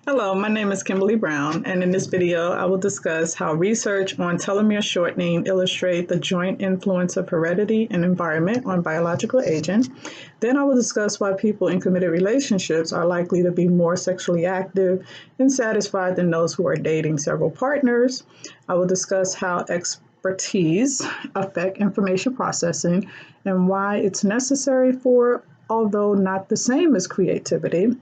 Hello, my name is Kimberly Brown, and in this video, I will discuss how research on telomere shortening illustrate the joint influence of heredity and environment on biological aging. Then I will discuss why people in committed relationships are likely to be more sexually active and satisfied than those who are dating several partners. I will discuss how expertise affect information processing and why it's necessary for, although not the same as creativity.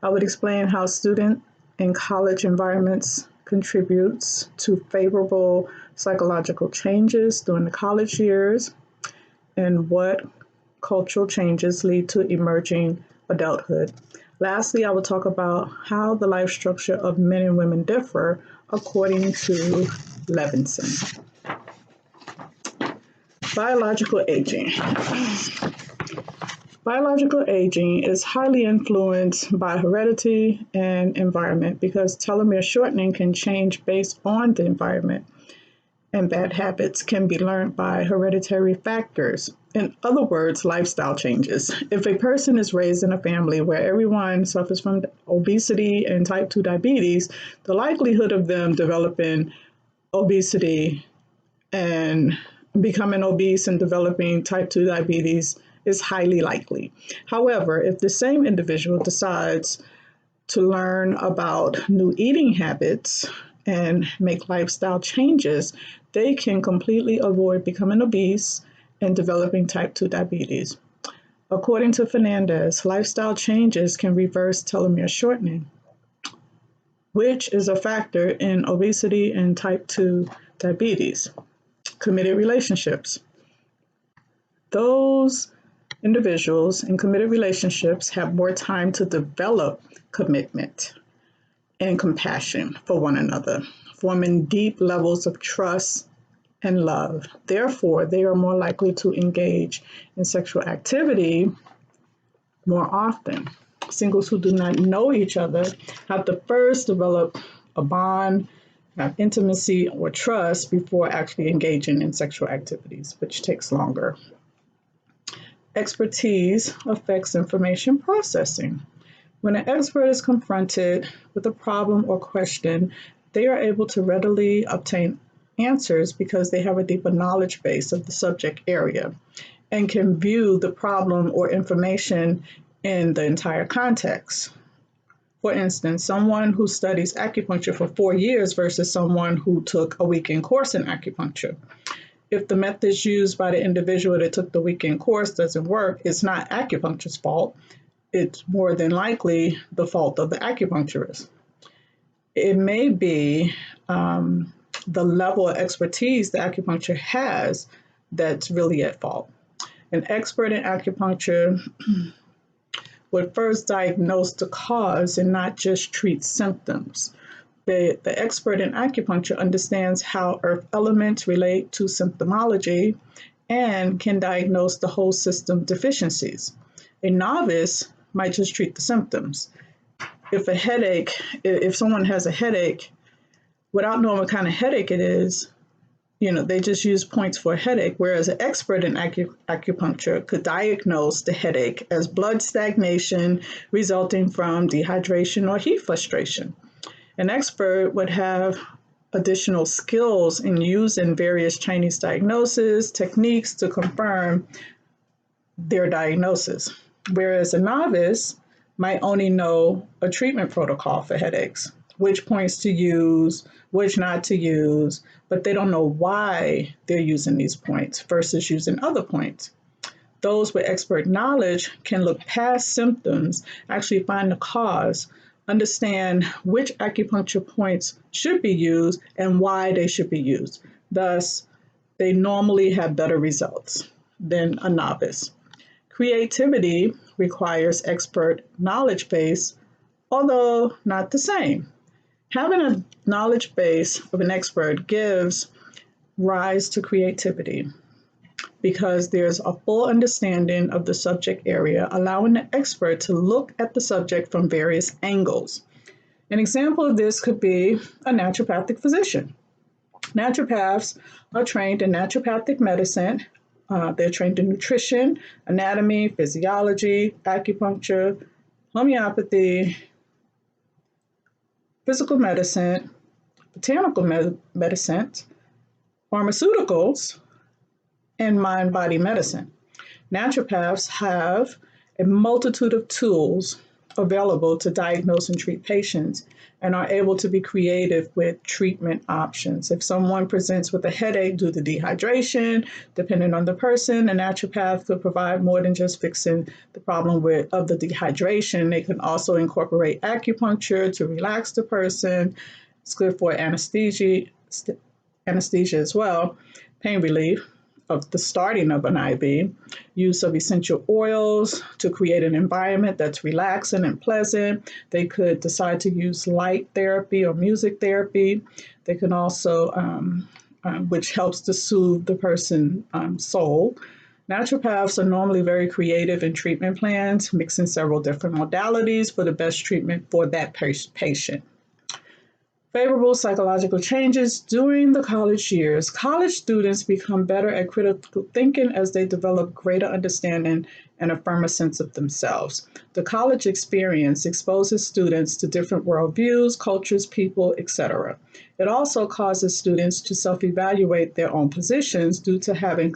I would explain how student and college environments contributes to favorable psychological changes during the college years and what cultural changes lead to emerging adulthood. Lastly, I will talk about how the life structure of men and women differ according to Levinson. Biological aging. Biological aging is highly influenced by heredity and environment because telomere shortening can change based on the environment, and bad habits can be learned by hereditary factors. In other words, lifestyle changes. If a person is raised in a family where everyone suffers from obesity and type 2 diabetes, the likelihood of them developing obesity and becoming obese and developing type 2 diabetes is highly likely. However, if the same individual decides to learn about new eating habits and make lifestyle changes, they can completely avoid becoming obese and developing type 2 diabetes. According to Fernandez, lifestyle changes can reverse telomere shortening, which is a factor in obesity and type 2 diabetes. Committed relationships. Those individuals in committed relationships have more time to develop commitment and compassion for one another, forming deep levels of trust and love. Therefore, they are more likely to engage in sexual activity more often. Singles who do not know each other have to first develop a bond, have intimacy or trust before actually engaging in sexual activities, which takes longer. Expertise affects information processing. When an expert is confronted with a problem or question, they are able to readily obtain answers because they have a deeper knowledge base of the subject area and can view the problem or information in the entire context. For instance, someone who studies acupuncture for 4 years versus someone who took a weekend course in acupuncture. If the methods used by the individual that took the weekend course doesn't work, it's not acupuncture's fault. It's more than likely the fault of the acupuncturist. It may be the level of expertise the acupuncture has that's really at fault. An expert in acupuncture would first diagnose the cause and not just treat symptoms. The expert in acupuncture understands how earth elements relate to symptomology and can diagnose the whole system deficiencies. A novice might just treat the symptoms. If someone has a headache, without knowing what kind of headache it is, they just use points for a headache, whereas an expert in acupuncture could diagnose the headache as blood stagnation resulting from dehydration or heat frustration. An expert would have additional skills in using various Chinese diagnosis techniques to confirm their diagnosis, whereas a novice might only know a treatment protocol for headaches, which points to use, which not to use, but they don't know why they're using these points versus using other points. Those with expert knowledge can look past symptoms, actually find the cause, understand which acupuncture points should be used and why they should be used. Thus, they normally have better results than a novice. Creativity requires expert knowledge base, although not the same. Having a knowledge base of an expert gives rise to creativity because there's a full understanding of the subject area, allowing the expert to look at the subject from various angles. An example of this could be a naturopathic physician. Naturopaths are trained in naturopathic medicine. They're trained in nutrition, anatomy, physiology, acupuncture, homeopathy, physical medicine, botanical medicine, pharmaceuticals, and mind-body medicine. Naturopaths have a multitude of tools available to diagnose and treat patients and are able to be creative with treatment options. If someone presents with a headache due to dehydration, depending on the person, a naturopath could provide more than just fixing the problem of the dehydration. They can also incorporate acupuncture to relax the person. It's good for anesthesia as well, pain relief of the starting of an IV, use of essential oils to create an environment that's relaxing and pleasant. They could decide to use light therapy or music therapy. They can also, which helps to soothe the person's soul. Naturopaths are normally very creative in treatment plans, mixing several different modalities for the best treatment for that patient. Favorable psychological changes during the college years. College students become better at critical thinking as they develop greater understanding and a firmer sense of themselves. The college experience exposes students to different worldviews, cultures, people, etc. It also causes students to self-evaluate their own positions due to having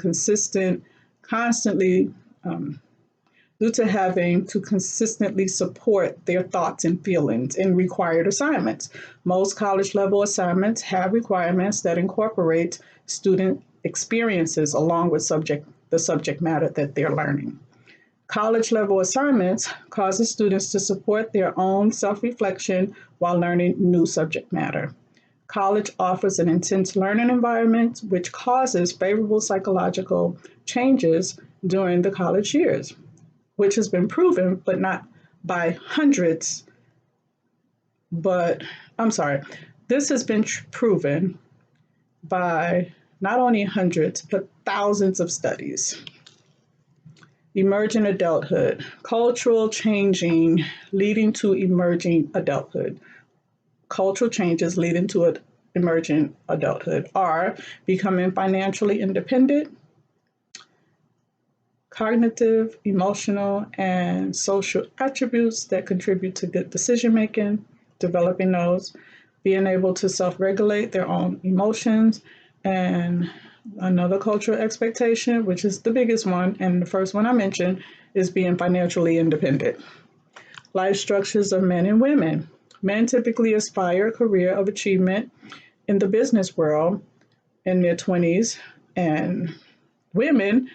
to consistently support their thoughts and feelings in required assignments. Most college level assignments have requirements that incorporate student experiences along with the subject matter that they're learning. College level assignments causes students to support their own self-reflection while learning new subject matter. College offers an intense learning environment which causes favorable psychological changes during the college years, which has been proven, but not by hundreds, this has been proven by not only hundreds, but thousands of studies. Emerging adulthood, cultural changing leading to emerging adulthood. Cultural changes leading to emerging adulthood are becoming financially independent, cognitive, emotional, and social attributes that contribute to good decision making, developing those, being able to self-regulate their own emotions, and another cultural expectation, which is the biggest one, and the first one I mentioned, is being financially independent. Life structures of men and women. Men typically aspire a career of achievement in the business world in their 20s, and women,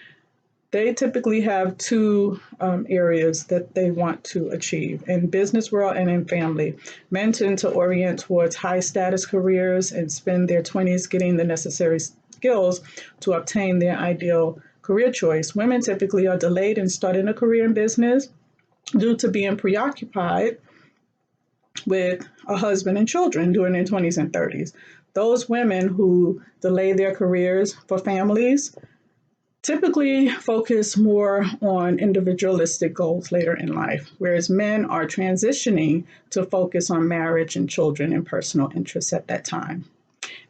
they typically have two areas that they want to achieve in business world and in family. Men tend to orient towards high status careers and spend their 20s getting the necessary skills to obtain their ideal career choice. Women typically are delayed in starting a career in business due to being preoccupied with a husband and children during their 20s and 30s. Those women who delay their careers for families typically focus more on individualistic goals later in life, whereas men are transitioning to focus on marriage and children and personal interests at that time.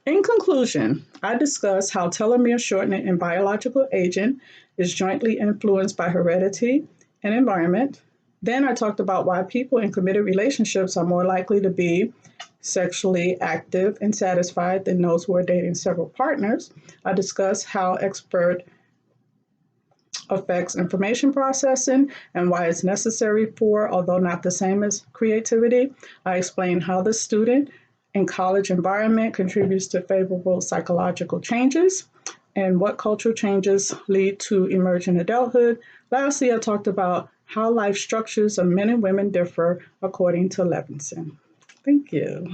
In conclusion, I discussed how telomere shortening in biological aging is jointly influenced by heredity and environment. Then I talked about why people in committed relationships are more likely to be sexually active and satisfied than those who are dating several partners. I discussed how expert affects information processing and why it's necessary for, although not the same as creativity. I explained how the student and college environment contributes to favorable psychological changes and what cultural changes lead to emerging adulthood. Lastly, I talked about how life structures of men and women differ according to Levinson. Thank you.